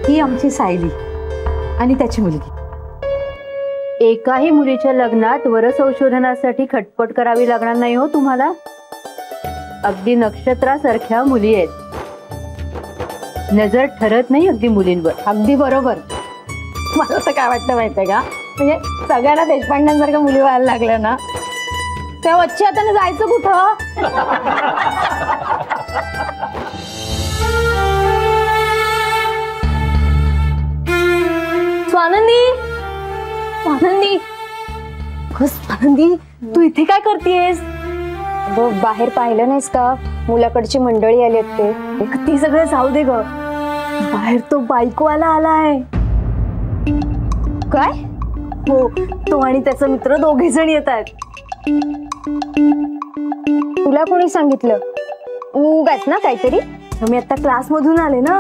ही आमची सायली आणि त्याची मुलगी. एकाही मुलीच्या लग्नात वर संशोधनासाठी खटपट करावी लागणार नाही हो तुम्हाला. अगदी नक्षत्रासारख्या मुली आहेत. नजर ठरत नाही अगदी मुलींवर. अगदी बरोबर. मला तर काय वाटतं माहितीये का, म्हणजे सगळ्यांना देशपांड्यांसारख्या मुली व्हायला लागल्या ना, त्या वच्ची हाताने जायचं कुठं? स्वानंदी, स्वानंदी, स्वानंदी, तू इथे काय करतेयस? बाहेर पाहिलं नाहीस का, मुलाकडची मंडळी आली ते. ती सगळं जाऊ दे ग, बाहेर तो बायकोवाला आलाय. काय? हो, तो आणि त्याचा मित्र दोघे जण येत आहेत. तुला कोणी सांगितलं? उगाच ना काहीतरी. मी आता क्लास मधून आले ना,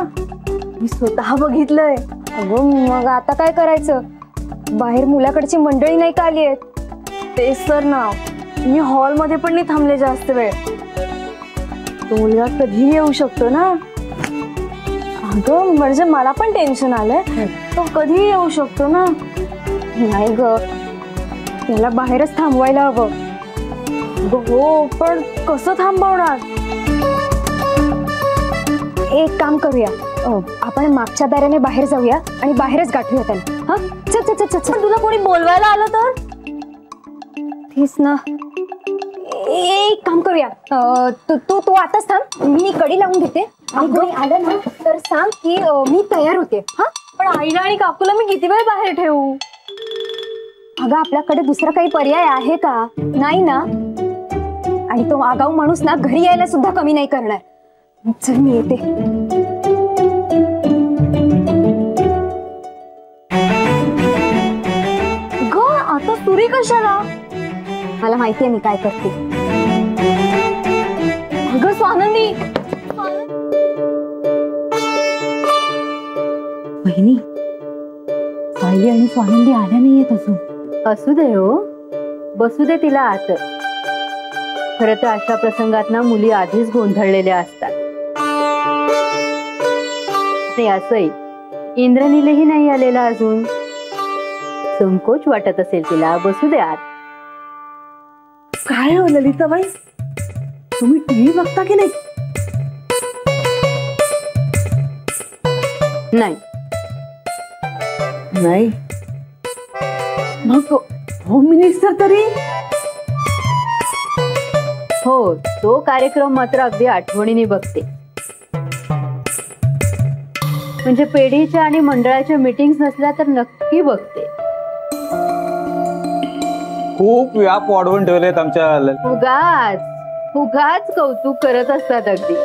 मी स्वतः बघितलंय. अगं मग आता काय करायचं? बाहेर मुलाकडची मंडळी नाही का आली आहेत? तेच तर ना, मी हॉल मध्ये पण नाही थांबले जास्त वेळ. तो मुलगा कधी येऊ शकतो ना. अगं म्हणजे मला पण टेन्शन आलंय, तो कधी येऊ शकतो ना. नाही ग, त्याला बाहेरच थांबवायला हवं. हो, पण कसं थांबवणार? एक काम करूया, आपण मागच्या दाराने बाहेर जाऊया आणि बाहेरच गाठूया त्याला. हा, चल चल चल चल. तुला कोणी बोलवायला आलं तर? तेच ना. एक काम करूया, तू आताच थांब, मी कडी लावून घेते. आणि कोणी आलं ना तर सांग की मी तयार होते. हा, पण आईला आणि काकूला मी किती वेळ बाहेर ठेवू? अगं आपल्याकडे दुसरा काही पर्याय आहे का? नाही ना. आणि तो आगाऊ माणूस ना घरी यायला सुद्धा कमी नाही करणार. चल मी येते. ग आता सुरी कशाला? मला माहितीये मी काय करते. अगं स्वानंदी, बहिणी, सायली आणि स्वानंदी आल्या नाहीयेत अजून. असू दे हो, बसू दे तिला आत. खरं तर अशा प्रसंगात ना मुली आधीच गोंधळलेल्या असतात. ते असंही इंद्रनीलही नाही आलेला अजून. संकोच वाटत असेल तिला. बसू दे आत. काय हो ललिताबाई, तुम्ही टीव्ही बघता की नाही? नाही नाही. मग होम मिनिस्टर तरी? हो, तो कार्यक्रम मात्र अगदी आठवणीने बघते. म्हणजे पेढीच्या आणि मंडळाच्या मीटिंग्स नसल्या तर नक्की बघते. खूप व्याप वाढवून ठेवलेत आमच्या. उगाच उगाच कौतुक करत असतात अगदी.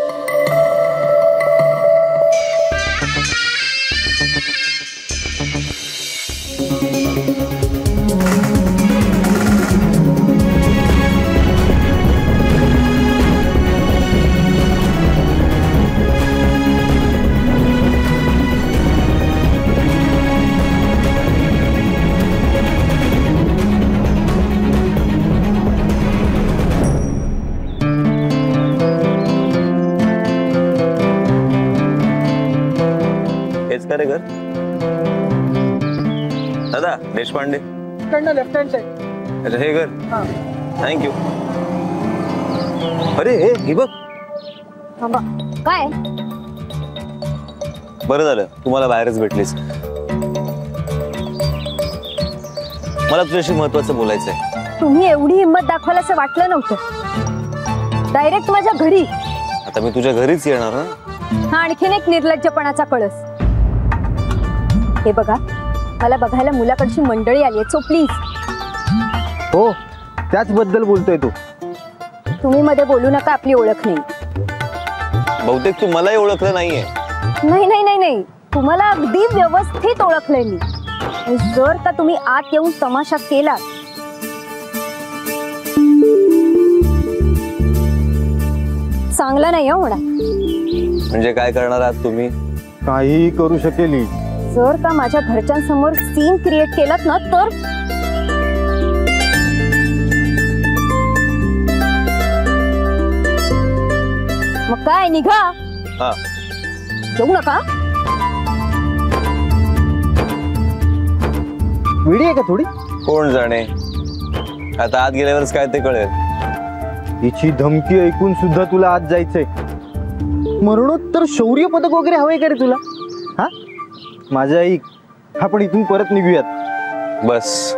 घर दादा देशपांडे लेफ्ट हँड साइड. अच्छा हे घर. थँक्यू. अरे हे बघ. काय बरं झालं तुम्हाला बाहेरच भेटलीस. मला तुझ्याशी महत्वाचं बोलायचंय. तुम्ही एवढी हिंमत दाखवायला असं वाटलं नव्हतं. डायरेक्ट माझ्या घरी. आता मी तुझ्या घरीच येणार ना. हा आणखीन एक निर्लज्जपणाचा कळस. हे बघा, मला बघायला मुलाकडची मंडळी आली आहे, सो प्लीज. हो, त्याच बद्दल बोलतोय तू. तुम्ही मध्ये बोलू नका, आपली ओळख नाही. बहुतेक तू मलाही ओळखलं नाहीये. नाही नाही नाही नाही, तुम्हाला अगदी व्यवस्थित ओळखलंय मी. जर का तुम्ही आत येऊन तमाशा केला चांगला नाही होणार. म्हणजे काय करणार आहात तुम्ही? काहीही करू शकेल. जर का माझ्या घरच्यांसमोर सीन क्रिएट केलात ना तर मग काय निघा. हा, जाऊ नका. वेडी आहे का थोडी? कोण जाणे, आता आत गेल्यावरच काय ते कळेल. हिची धमकी ऐकून सुद्धा तुला आत जायचंय. मरणोत्तर शौर्य पदक वगैरे हवंय का रे तुला? हा माझं ऐक, आपण इथून परत निघूयात. बस